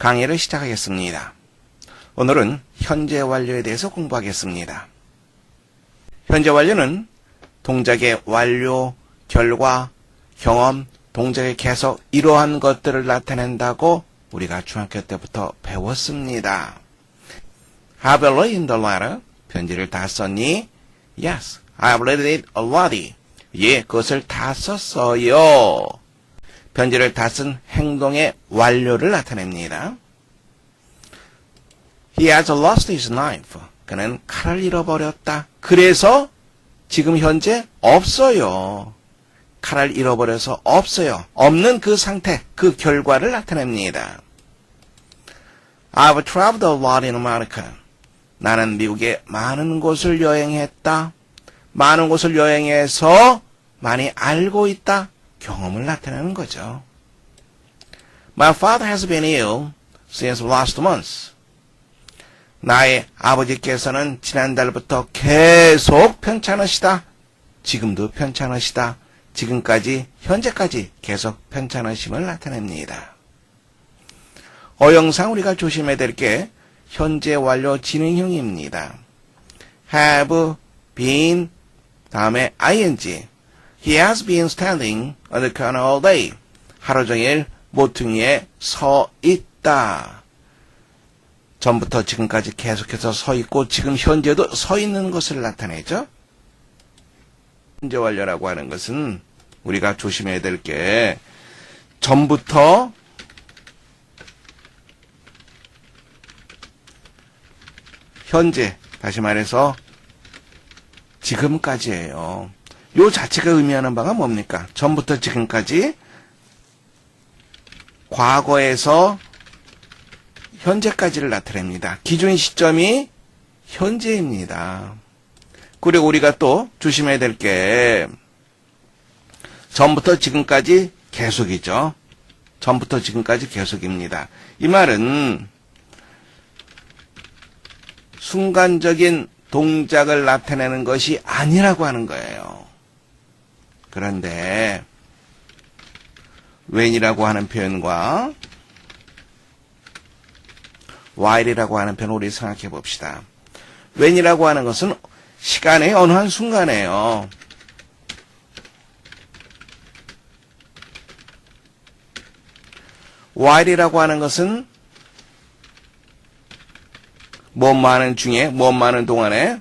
강의를 시작하겠습니다. 오늘은 현재 완료에 대해서 공부하겠습니다. 현재 완료는 동작의 완료, 결과, 경험, 동작의 계속 이러한 것들을 나타낸다고 우리가 중학교 때부터 배웠습니다. Have you read the letter? 편지를 다 썼니? Yes, I've read it already. 예, 그것을 다 썼어요. 편지를 다 쓴 행동의 완료를 나타냅니다. He has lost his knife. 그는 칼을 잃어버렸다. 그래서 지금 현재 없어요. 칼을 잃어버려서 없어요. 없는 그 상태, 그 결과를 나타냅니다. I've traveled a lot in America. 나는 미국에 많은 곳을 여행했다. 많은 곳을 여행해서 많이 알고 있다. 경험을 나타내는 거죠. My father has been ill since last month. 나의 아버지께서는 지난달부터 계속 편찮으시다. 지금도 편찮으시다. 지금까지, 현재까지 계속 편찮으심을 나타냅니다. 어용상 우리가 조심해야 될 게 현재 완료 진행형입니다. have been 다음에 ing. He has been standing on the corner all day. 하루 종일 모퉁이에 서 있다. 전부터 지금까지 계속해서 서 있고 지금 현재도 서 있는 것을 나타내죠. 현재 완료라고 하는 것은 우리가 조심해야 될 게 전부터 현재, 다시 말해서 지금까지예요. 요 자체가 의미하는 바가 뭡니까? 전부터 지금까지 과거에서 현재까지를 나타냅니다. 기준 시점이 현재입니다. 그리고 우리가 또 조심해야 될 게 전부터 지금까지 계속이죠. 전부터 지금까지 계속입니다. 이 말은 순간적인 동작을 나타내는 것이 아니라고 하는 거예요. 그런데 when이라고 하는 표현과 while이라고 하는 표현을 우리 생각해 봅시다. when이라고 하는 것은 시간의 어느 한 순간이에요. while이라고 하는 것은 뭐뭐 하는 중에, 뭐뭐 하는 동안에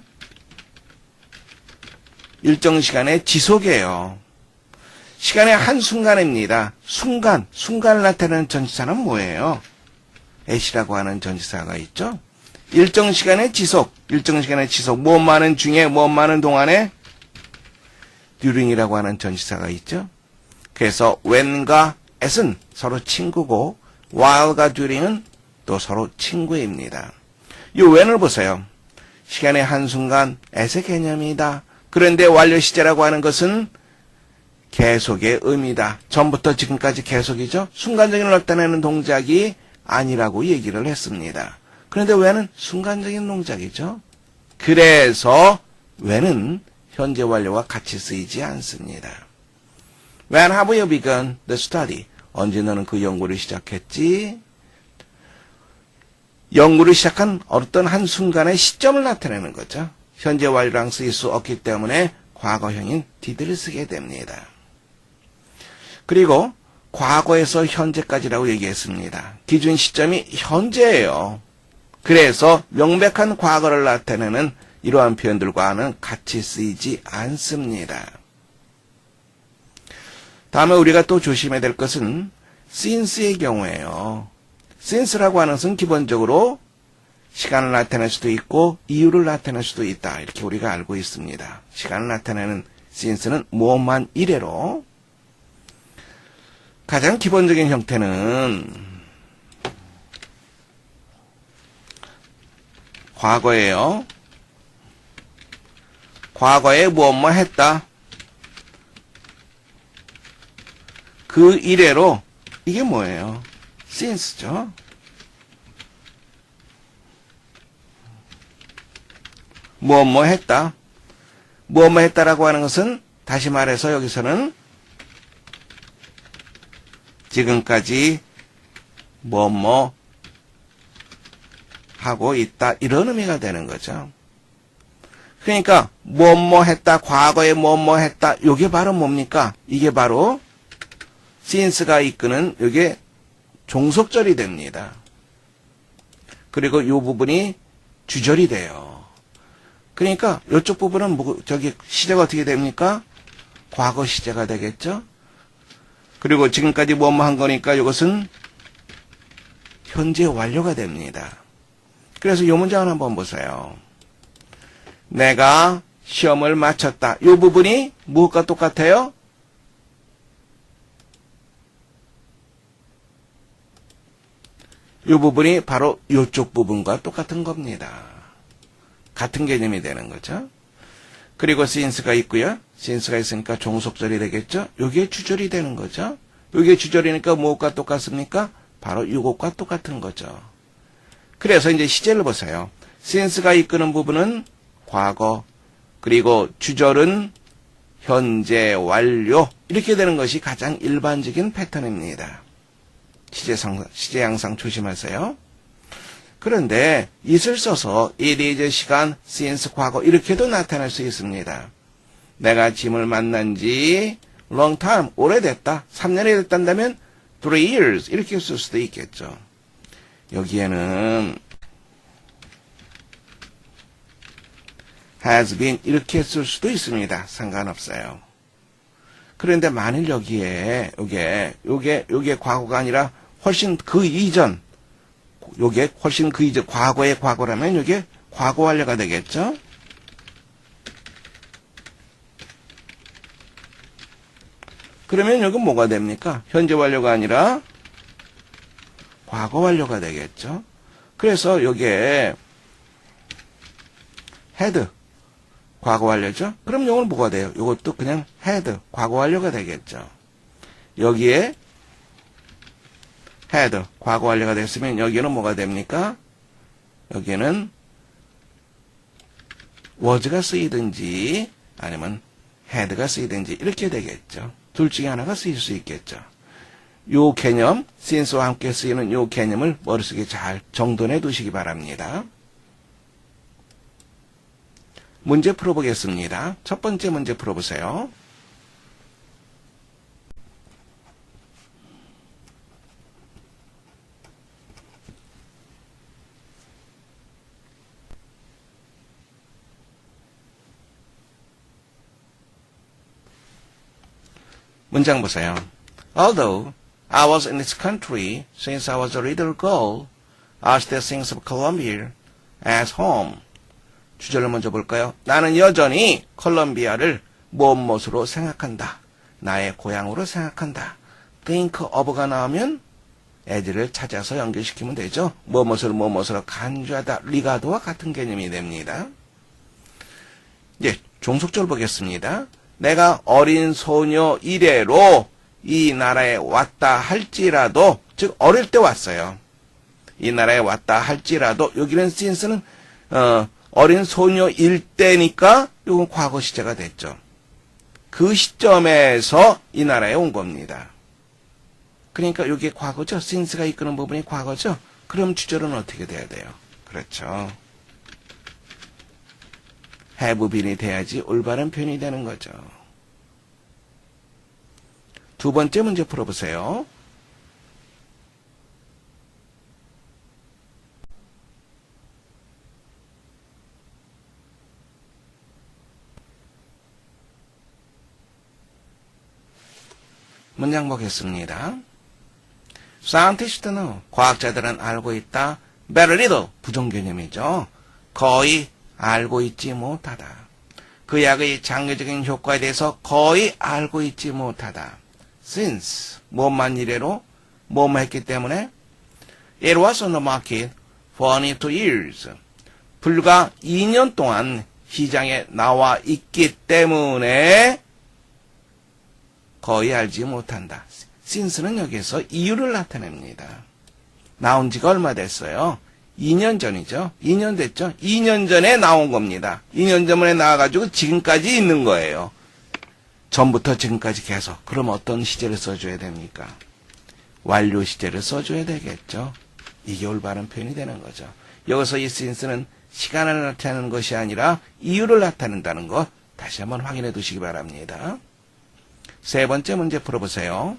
일정 시간의 지속이에요. 시간의 한순간입니다. 순간을 나타내는 전치사는 뭐예요? at이라고 하는 전치사가 있죠. 일정 시간의 지속, 뭐뭐 하는 중에, 뭐뭐 하는 동안에 during이라고 하는 전치사가 있죠. 그래서 when과 at은 서로 친구고 while과 during은 또 서로 친구입니다. 이 when을 보세요. 시간의 한순간, at의 개념이다. 그런데 완료 시제라고 하는 것은 계속의 의미다. 전부터 지금까지 계속이죠. 순간적인 나타내는 동작이 아니라고 얘기를 했습니다. 그런데 when은 순간적인 동작이죠. 그래서 when은 현재 완료와 같이 쓰이지 않습니다. When have you begun the study? 언제 너는 그 연구를 시작했지? 연구를 시작한 어떤 한 순간의 시점을 나타내는 거죠. 현재 완료랑 쓰일 수 없기 때문에 과거형인 did를 쓰게 됩니다. 그리고 과거에서 현재까지라고 얘기했습니다. 기준 시점이 현재예요. 그래서 명백한 과거를 나타내는 이러한 표현들과는 같이 쓰이지 않습니다. 다음에 우리가 또 조심해야 될 것은 since의 경우에요. since라고 하는 것은 기본적으로 시간을 나타낼 수도 있고 이유를 나타낼 수도 있다. 이렇게 우리가 알고 있습니다. 시간을 나타내는 since는 무엇만 이래로 가장 기본적인 형태는 과거예요. 과거에 무엇뭐 했다. 그 이래로 이게 뭐예요? since죠. 무엇뭐 했다. 무엇뭐 했다라고 하는 것은 다시 말해서 여기서는 지금까지 뭐뭐 하고 있다. 이런 의미가 되는 거죠. 그러니까 뭐뭐 했다, 과거에 뭐뭐 했다. 이게 바로 뭡니까? 이게 바로 since가 이끄는 이게 종속절이 됩니다. 그리고 이 부분이 주절이 돼요. 그러니까 이쪽 부분은 저기 시제가 어떻게 됩니까? 과거 시제가 되겠죠? 그리고 지금까지 뭐뭐 한 거니까 이것은 현재 완료가 됩니다. 그래서 이 문장을 한번 보세요. 내가 시험을 마쳤다. 이 부분이 무엇과 똑같아요? 이 부분이 바로 이쪽 부분과 똑같은 겁니다. 같은 개념이 되는 거죠. 그리고 since가 있고요. since가 있으니까 종속절이 되겠죠. 이게 주절이 되는 거죠. 이게 주절이니까 무엇과 똑같습니까? 바로 이것과 똑같은 거죠. 그래서 이제 시제를 보세요. since가 이끄는 부분은 과거, 그리고 주절은 현재 완료. 이렇게 되는 것이 가장 일반적인 패턴입니다. 시제 항상 조심하세요. 그런데 it을 써서 it is 시간, since 과거 이렇게도 나타날 수 있습니다. 내가 짐을 만난 지 long time, 오래됐다. 3년이 됐단다면 3 years 이렇게 쓸 수도 있겠죠. 여기에는 has been 이렇게 쓸 수도 있습니다. 상관없어요. 그런데 만일 여기에 요게 과거가 아니라 훨씬 그 이전, 요게 훨씬 그 이전 과거의 과거라면 요게 과거 완료가 되겠죠? 그러면 여기 뭐가 됩니까? 현재 완료가 아니라 과거 완료가 되겠죠? 그래서 요게 had 과거 완료죠? 그럼 이건 뭐가 돼요? 이것도 그냥 had, 과거 완료가 되겠죠. 여기에 had, 과거 완료가 됐으면 여기는 뭐가 됩니까? 여기는 was가 쓰이든지 아니면 had가 쓰이든지 이렇게 되겠죠. 둘 중에 하나가 쓰일 수 있겠죠. 요 개념, since와 함께 쓰이는 요 개념을 머릿속에 잘 정돈해 두시기 바랍니다. 문제 풀어보겠습니다. 첫 번째 문제 풀어보세요. 문장 보세요. Although I was in this country since I was a little girl, I still think of Colombia as home. 주절을 먼저 볼까요? 나는 여전히 콜롬비아를 무엇으로 생각한다. 나의 고향으로 생각한다. think of가 나오면 as를 찾아서 연결시키면 되죠. 무엇으로 간주하다. 리가드와 같은 개념이 됩니다. 이제 종속절 보겠습니다. 내가 어린 소녀 이래로 이 나라에 왔다 할지라도, 즉 어릴 때 왔어요. 이 나라에 왔다 할지라도, 여기는 since는 어린 소녀일 때니까 이건 과거 시제가 됐죠. 그 시점에서 이 나라에 온 겁니다. 그러니까 이게 과거죠. since가 이끄는 부분이 과거죠. 그럼 주절은 어떻게 돼야 돼요? 그렇죠. have been이 돼야지 올바른 표현이 되는 거죠. 두 번째 문제 풀어보세요. 문장 보겠습니다. Scientists know, 과학자들은 알고 있다. Very little, 부정개념이죠. 거의 알고 있지 못하다. 그 약의 장기적인 효과에 대해서 거의 알고 있지 못하다. Since, 뭐만 이래로, 뭐만 했기 때문에 It was on the market for only 2 years. 불과 2년 동안 시장에 나와 있기 때문에 거의 알지 못한다. since는 여기서 이유를 나타냅니다. 나온 지가 얼마 됐어요? 2년 전이죠. 2년 됐죠. 2년 전에 나온 겁니다. 2년 전에 나와가지고 지금까지 있는 거예요. 전부터 지금까지 계속. 그럼 어떤 시제를 써줘야 됩니까? 완료 시제를 써줘야 되겠죠. 이게 올바른 표현이 되는 거죠. 여기서 이 since는 시간을 나타내는 것이 아니라 이유를 나타낸다는 것 다시 한번 확인해 두시기 바랍니다. 세 번째 문제 풀어보세요.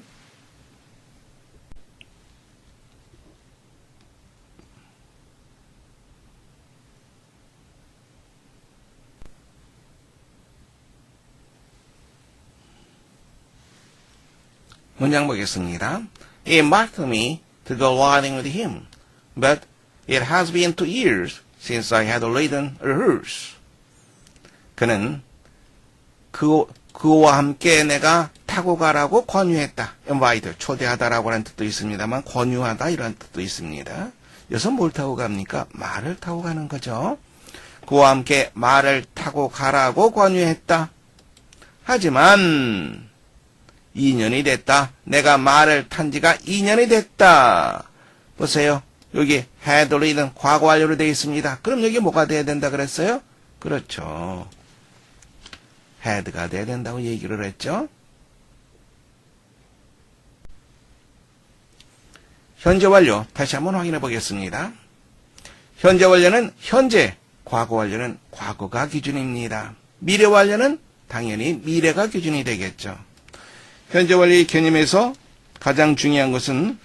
문장 보겠습니다. It marked me to go riding with him, but it has been 2 years since I had ridden a horse. 그는 그와 함께 내가 타고 가라고 권유했다. invite, 초대하다라고 하는 뜻도 있습니다만 권유하다 이런 뜻도 있습니다. 여기서 뭘 타고 갑니까? 말을 타고 가는 거죠. 그와 함께 말을 타고 가라고 권유했다. 하지만 2년이 됐다. 내가 말을 탄 지가 2년이 됐다. 보세요. 여기 had ridden 과거 완료로 되어 있습니다. 그럼 여기 뭐가 돼야 된다 그랬어요? 그렇죠. had가 돼야 된다고 얘기를 했죠. 현재 완료 다시 한번 확인해 보겠습니다. 현재 완료는 현재, 과거 완료는 과거가 기준입니다. 미래 완료는 당연히 미래가 기준이 되겠죠. 현재 완료의 개념에서 가장 중요한 것은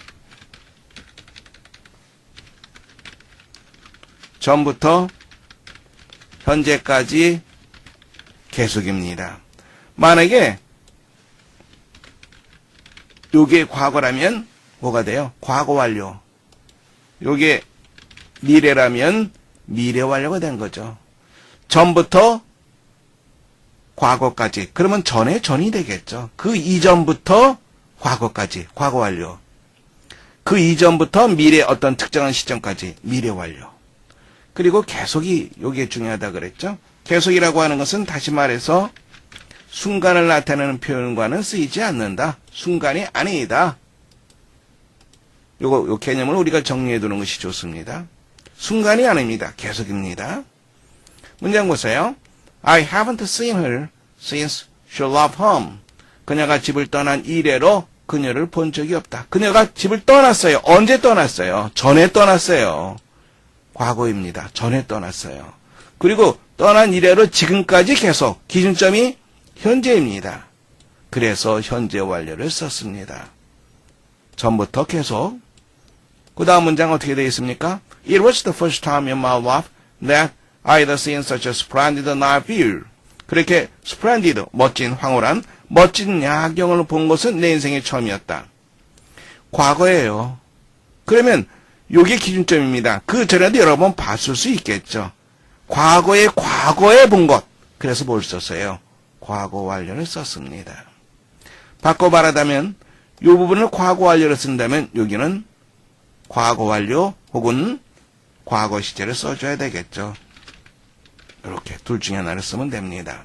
전부터 현재까지 계속입니다. 만약에 요게 과거라면 뭐가 돼요? 과거 완료. 요게 미래라면 미래 완료가 된 거죠. 전부터 과거까지. 그러면 전에 전이 되겠죠. 그 이전부터 과거까지. 과거 완료. 그 이전부터 미래 어떤 특정한 시점까지. 미래 완료. 그리고 계속이 요게 중요하다 그랬죠. 계속이라고 하는 것은 다시 말해서 순간을 나타내는 표현과는 쓰이지 않는다. 순간이 아니다. 요 개념을 우리가 정리해 두는 것이 좋습니다. 순간이 아닙니다. 계속입니다. 문장 보세요. I haven't seen her since she left home. 그녀가 집을 떠난 이래로 그녀를 본 적이 없다. 그녀가 집을 떠났어요. 언제 떠났어요? 전에 떠났어요. 과거입니다. 전에 떠났어요. 그리고 떠난 이래로 지금까지 계속 기준점이 현재입니다. 그래서 현재 완료를 썼습니다. 전부터 계속. 그 다음 문장 어떻게 되어 있습니까? It was the first time in my life that I had seen such a splendid night view. 그렇게 splendid, 멋진, 황홀한, 멋진 야경을 본 것은 내 인생의 처음이었다. 과거예요. 그러면 이게 기준점입니다. 그 전에도 여러 번 봤을 수 있겠죠. 과거에 본 것. 그래서 뭘 썼어요? 과거 완료를 썼습니다. 바꿔 말하자면 이 부분을 과거 완료를 쓴다면 여기는 과거 완료 혹은 과거 시제를 써줘야 되겠죠. 이렇게 둘 중에 하나를 쓰면 됩니다.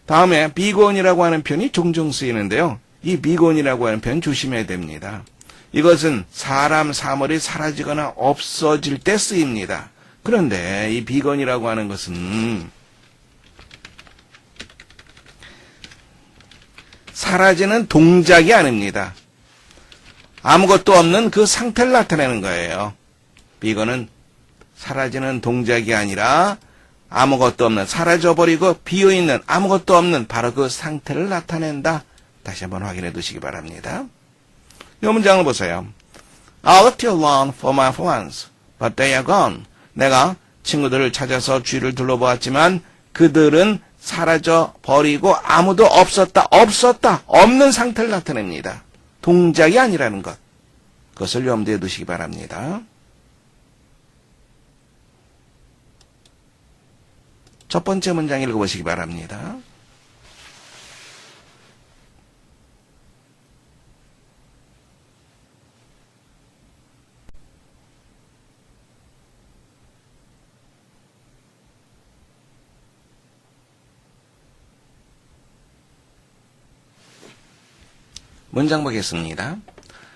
다음에 비건이라고 하는 표현이 종종 쓰이는데요. 이 비건이라고 하는 표현 조심해야 됩니다. 이것은 사람, 사물이 사라지거나 없어질 때 쓰입니다. 그런데 이 비건이라고 하는 것은 사라지는 동작이 아닙니다. 아무것도 없는 그 상태를 나타내는 거예요. 비건은 사라지는 동작이 아니라 아무것도 없는, 사라져버리고 비어있는, 아무것도 없는 바로 그 상태를 나타낸다. 다시 한번 확인해 두시기 바랍니다. 이 문장을 보세요. I looked alone for my friends, but they are gone. 내가 친구들을 찾아서 주위를 둘러보았지만 그들은 사라져 버리고 아무도 없었다. 없는 상태를 나타냅니다. 동작이 아니라는 것. 그것을 염두에 두시기 바랍니다. 첫 번째 문장 읽어보시기 바랍니다. 문장 보겠습니다.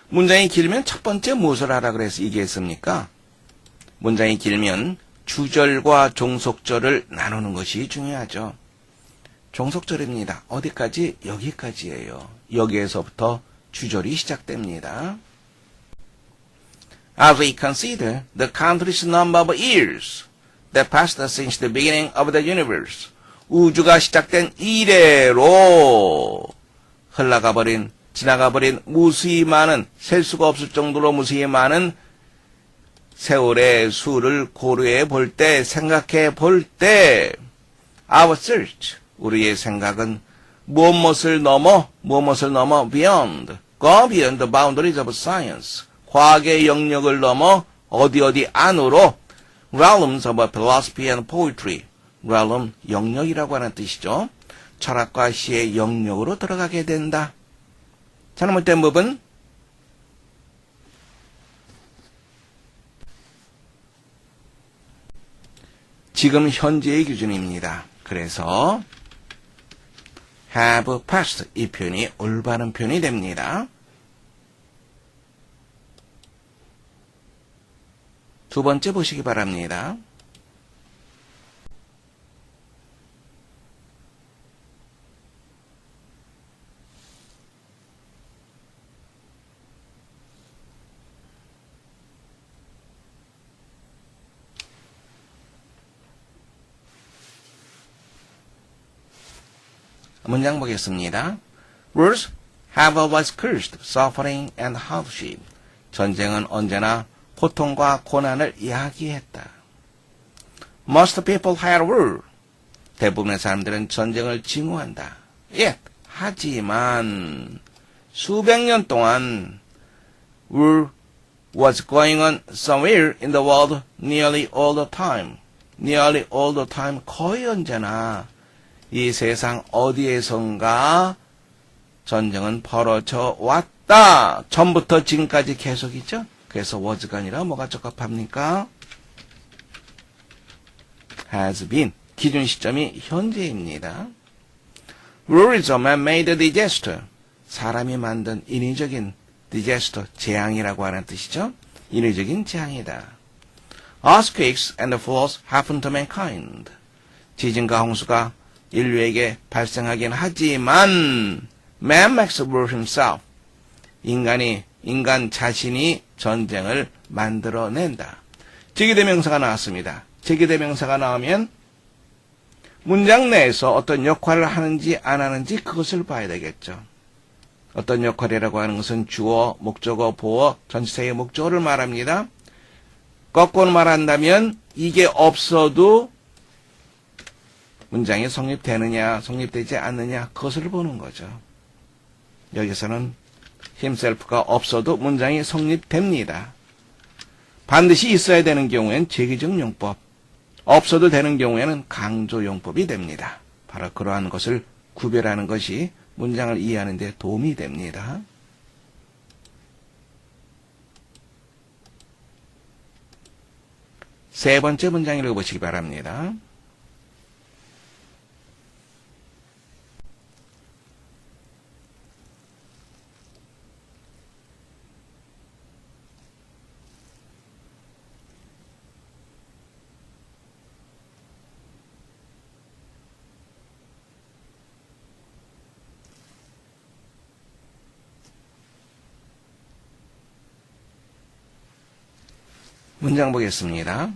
문장이 길면 첫 번째 무엇을 하라 그래서 얘기했습니까? 문장이 길면 주절과 종속절을 나누는 것이 중요하죠. 종속절입니다. 어디까지? 여기까지예요. 여기에서부터 주절이 시작됩니다. as we consider the countless number of years that passed since the beginning of the universe. 우주가 시작된 이래로 흘러가버린, 지나가버린 무수히 많은, 셀 수가 없을 정도로 무수히 많은 세월의 수를 고려해 볼 때, 생각해 볼 때, our search, 우리의 생각은 무엇을 넘어 beyond, go beyond the boundaries of science, 과학의 영역을 넘어 어디 안으로 realms of philosophy and poetry, realm, 영역이라고 하는 뜻이죠. 철학과 시의 영역으로 들어가게 된다. 잘못된 부분, 지금 현재의 기준입니다. 그래서 have passed, 이 표현이 올바른 표현이 됩니다. 두 번째 보시기 바랍니다. 문장 보겠습니다. Wars have always caused suffering and hardship. 전쟁은 언제나 고통과 고난을 야기했다. Most people had war. 대부분의 사람들은 전쟁을 징후한다. Yet, 하지만 수백 년 동안 war was going on somewhere in the world nearly all the time. Nearly all the time, 거의 언제나 이 세상 어디에선가 전쟁은 벌어져 왔다. 전부터 지금까지 계속이죠. 그래서 was가 아니라 뭐가 적합합니까? has been. 기준 시점이 현재입니다. War is a man-made disaster. 사람이 만든 인위적인 disaster, 재앙이라고 하는 뜻이죠. 인위적인 재앙이다. Earthquakes and floods happen to mankind. 지진과 홍수가 인류에게 발생하긴 하지만 man makes war himself. 인간 자신이 전쟁을 만들어낸다. 제기대명사가 나왔습니다. 제기대명사가 나오면 문장 내에서 어떤 역할을 하는지 안 하는지 그것을 봐야 되겠죠. 어떤 역할이라고 하는 것은 주어, 목적어, 보어, 전치사의 목적어를 말합니다. 거꾸로 말한다면 이게 없어도 문장이 성립되느냐, 성립되지 않느냐 그것을 보는 거죠. 여기서는 himself가 없어도 문장이 성립됩니다. 반드시 있어야 되는 경우엔 제기적 용법, 없어도 되는 경우에는 강조 용법이 됩니다. 바로 그러한 것을 구별하는 것이 문장을 이해하는 데 도움이 됩니다. 세 번째 문장 읽어보시기 바랍니다. 문장 보겠습니다.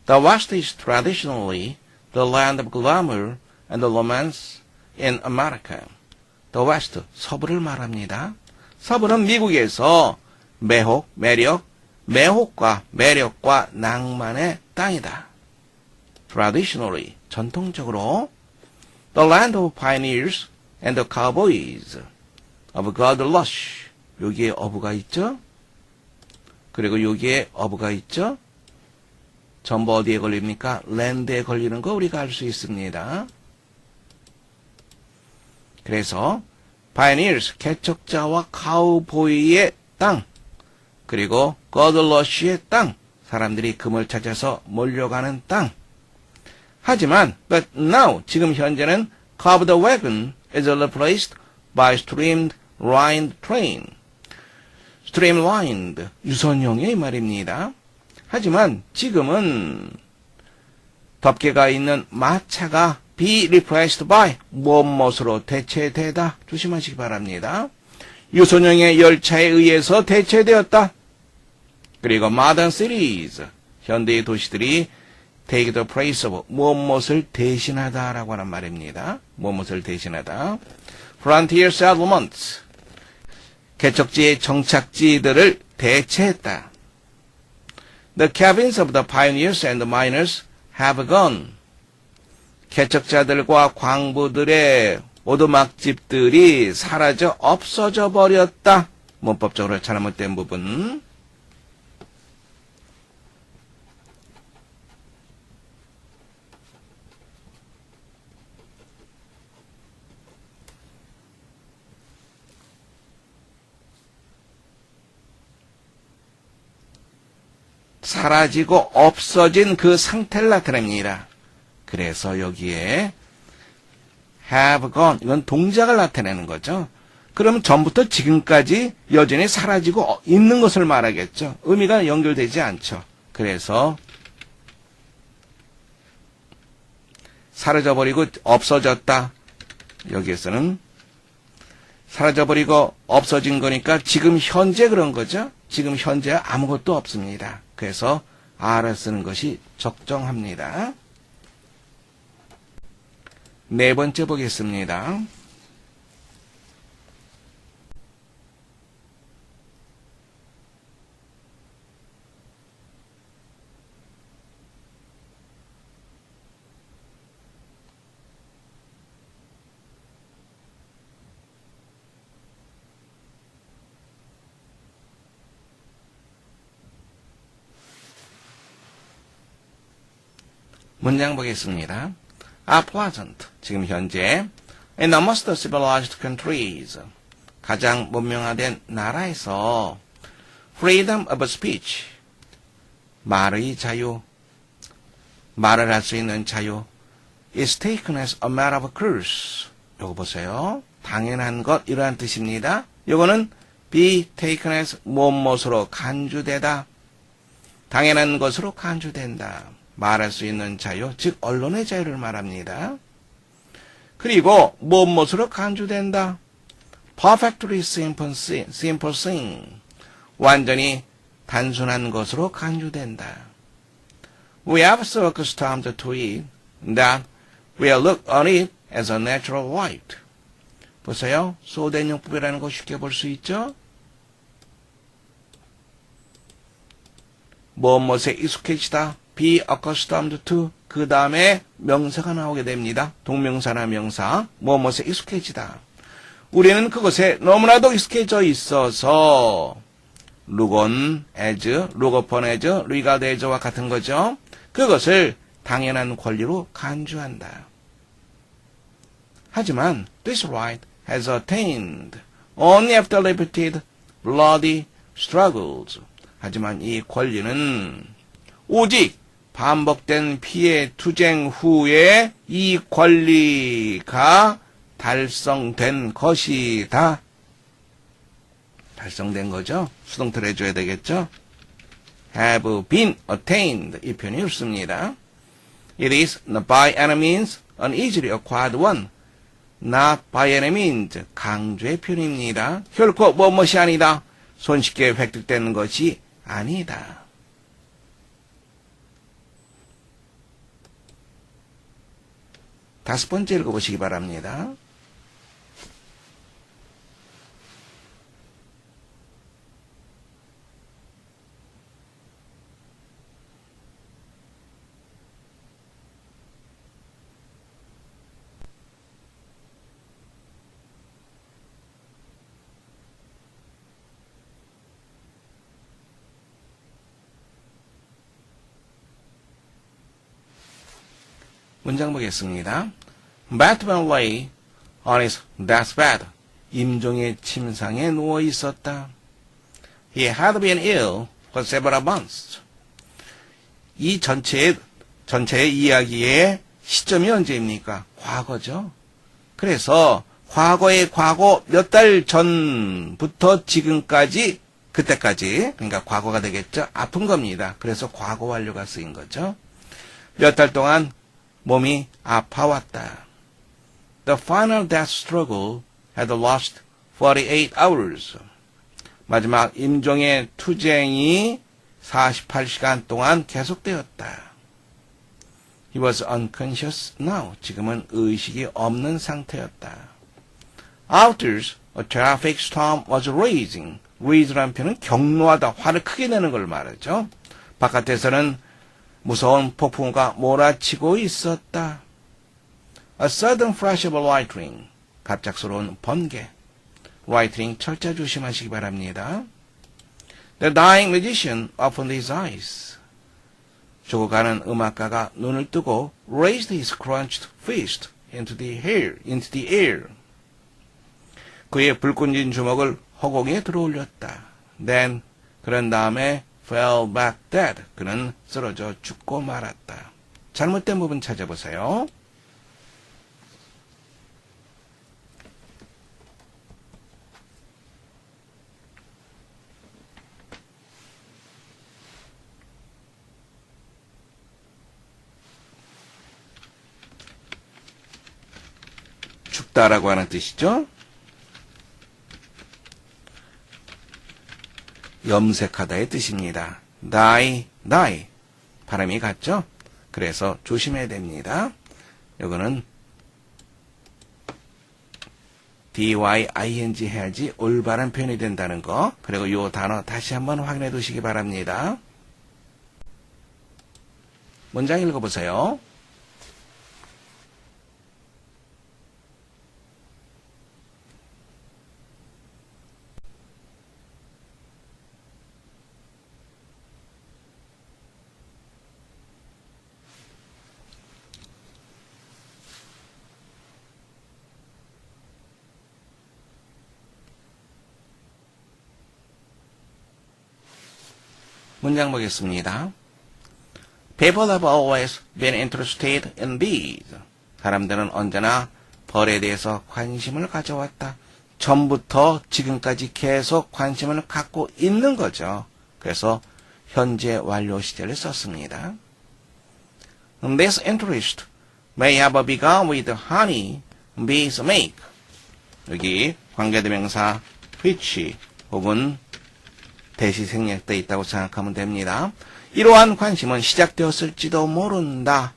The West is traditionally the land of glamour and romance in America. The West, 서부를 말합니다. 서부는 미국에서 매혹과 매력과 낭만의 땅이다. Traditionally, 전통적으로 the land of pioneers and the cowboys, of gold rush. 여기에 어부가 있죠? 그리고 여기에 어부가 있죠? 전부 어디에 걸립니까? 랜드에 걸리는 거 우리가 알 수 있습니다. 그래서 pioneers, 개척자와 카우보이의 땅, 그리고 거들러쉬의 땅, 사람들이 금을 찾아서 몰려가는 땅. 하지만 but now, 지금 현재는 covered wagon is replaced by streamlined train. streamlined, 유선형의 말입니다. 하지만 지금은 덮개가 있는 마차가 be replaced by 무엇으로 대체되다. 조심하시기 바랍니다. 유선형의 열차에 의해서 대체되었다. 그리고 modern cities, 현대의 도시들이 take the place of 무엇을 대신하다라고 하는 말입니다. 무엇을 대신하다. frontier settlements, 개척지의 정착지들을 대체했다. The cabins of the pioneers and the miners have gone. 개척자들과 광부들의 오두막집들이 사라져 없어져 버렸다. 문법적으로 잘못된 부분. 사라지고 없어진 그 상태를 나타냅니다. 그래서 여기에 have gone, 이건 동작을 나타내는 거죠. 그러면 전부터 지금까지 여전히 사라지고 있는 것을 말하겠죠. 의미가 연결되지 않죠. 그래서 사라져버리고 없어졌다. 여기에서는 사라져버리고 없어진 거니까 지금 현재 그런 거죠. 지금 현재 아무것도 없습니다. 그래서 are를 쓰는 것이 적정합니다. 네 번째 보겠습니다. 문장 보겠습니다. are pleasant, 지금 현재 in the most civilized countries, 가장 문명화된 나라에서 freedom of speech, 말의 자유, 말을 할 수 있는 자유 is taken as a matter of course. 요거 보세요. 당연한 것, 이러한 뜻입니다. 요거는 be taken as 무엇으로 간주되다. 당연한 것으로 간주된다. 말할 수 있는 자유, 즉 언론의 자유를 말합니다. 그리고 무엇으로 간주된다. perfectly simple thing, 완전히 단순한 것으로 간주된다. We are so accustomed to it that we look on it as a natural right. 보세요. 소된 용법이라는 거 쉽게 볼 수 있죠? 무엇에 익숙해지다. be accustomed to, 그 다음에 명사가 나오게 됩니다. 동명사나 명사, 무엇에 익숙해지다. 우리는 그것에 너무나도 익숙해져 있어서 look on as, look upon as, regard as와 같은 거죠. 그것을 당연한 권리로 간주한다. 하지만 this right has attained only after repeated bloody struggles. 하지만 이 권리는 오직 반복된 피해 투쟁 후에 이 권리가 달성된 것이다. 달성된 거죠. 수동태를 해줘야 되겠죠. have been attained, 이 표현이 옳습니다. It is not by any means an easily acquired one. not by any means, 강조의 표현입니다. 결코 무엇이 아니다. 손쉽게 획득되는 것이 아니다. 다섯 번째 읽어보시기 바랍니다. 문장 보겠습니다. Batman lay on his deathbed. 임종의 침상에 누워 있었다. He had been ill for several months. 이 전체의 이야기의 시점이 언제입니까? 과거죠. 그래서 과거의 과거 몇 달 전부터 지금까지, 그때까지, 그러니까 과거가 되겠죠. 아픈 겁니다. 그래서 과거 완료가 쓰인 거죠. 몇 달 동안 몸이 아파왔다. The final death struggle had lost 48 hours. 마지막 임종의 투쟁이 48시간 동안 계속되었다. He was unconscious now. 지금은 의식이 없는 상태였다. Outdoors, a traffic storm was raging. rage란 표현은 경로하다, 화를 크게 내는 걸 말하죠. 바깥에서는 무서운 폭풍우가 몰아치고 있었다. A sudden flash of lightning. 갑작스러운 번개. lightning 철자 조심하시기 바랍니다. The dying musician opened his eyes. 죽어가는 음악가가 눈을 뜨고 raised his clenched fist into the air. 그의 불끈진 주먹을 허공에 들어올렸다. Then 그런 다음에 fell back dead. 그는 쓰러져 죽고 말았다. 잘못된 부분 찾아보세요. 죽다라고 하는 뜻이죠. 염색하다의 뜻입니다. die. 발음이 같죠? 그래서 조심해야 됩니다. 이거는 dying 해야지 올바른 표현이 된다는 거. 그리고 이 단어 다시 한번 확인해 두시기 바랍니다. 문장 읽어보세요. 문장 보겠습니다. People have always been interested in bees. 사람들은 언제나 벌에 대해서 관심을 가져왔다. 전부터 지금까지 계속 관심을 갖고 있는 거죠. 그래서 현재 완료 시제를 썼습니다. This interest may have begun with the honey bees make. 여기 관계대명사 which 혹은 대시 생략되어 있다고 생각하면 됩니다. 이러한 관심은 시작되었을지도 모른다.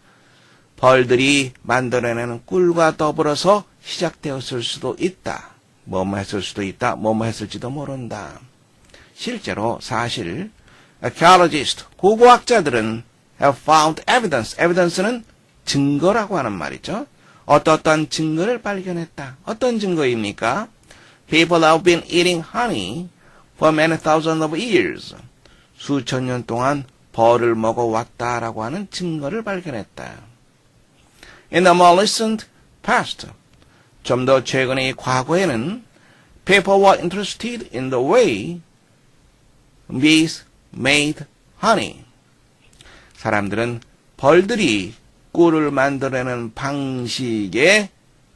벌들이 만들어내는 꿀과 더불어서 시작되었을 수도 있다. 뭐뭐 했을 수도 있다. 뭐뭐 했을지도 모른다. 실제로 사실 archaeologists, 고고학자들은 have found evidence. evidence는 증거라고 하는 말이죠. 어떠한 증거를 발견했다. 어떤 증거입니까? People have been eating honey for many thousands of years. 수천 년 동안 벌을 먹어왔다라고 하는 증거를 발견했다. In the more recent past, 좀 더 최근의 과거에는 people were interested in the way bees made honey. 사람들은 벌들이 꿀을 만들어내는 방식에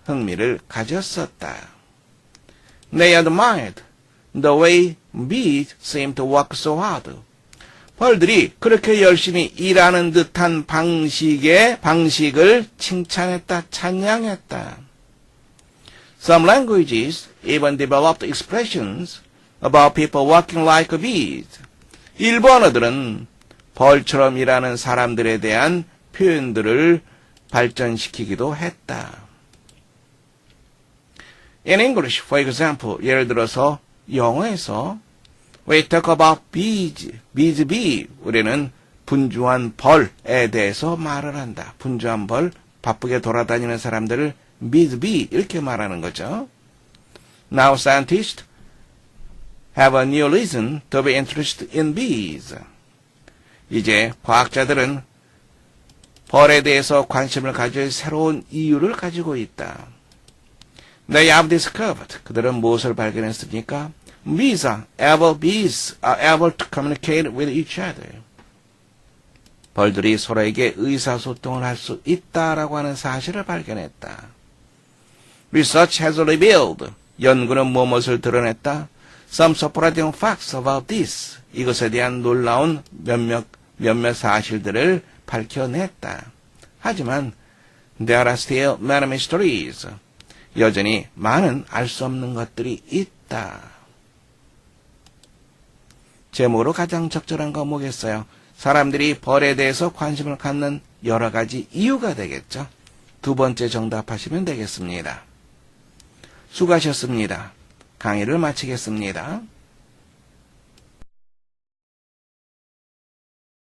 흥미를 가졌었다. They admired the way bees seem to work so hard. 벌들이 그렇게 열심히 일하는 듯한 방식을 칭찬했다, 찬양했다. Some languages even developed expressions about people working like bees. 일부 언어들은 벌처럼 일하는 사람들에 대한 표현들을 발전시키기도 했다. In English, for example, 예를 들어서 영어에서 we talk about bees, bee. 우리는 분주한 벌에 대해서 말을 한다. 분주한 벌, 바쁘게 돌아다니는 사람들을 bee 이렇게 말하는 거죠. Now scientists have a new reason to be interested in bees. 이제 과학자들은 벌에 대해서 관심을 가질 새로운 이유를 가지고 있다. They have discovered. 그들은 무엇을 발견했습니까? Bees are able to communicate with each other. 벌들이 서로에게 의사소통을 할 수 있다라고 하는 사실을 발견했다. Research has revealed. 연구는 무엇을 드러냈다? Some surprising facts about this. 이것에 대한 놀라운 몇몇 사실들을 밝혀냈다. 하지만 there are still many mysteries. 여전히 많은 알 수 없는 것들이 있다. 제목으로 가장 적절한 건 뭐겠어요? 사람들이 벌에 대해서 관심을 갖는 여러 가지 이유가 되겠죠. 두 번째 정답하시면 되겠습니다. 수고하셨습니다. 강의를 마치겠습니다.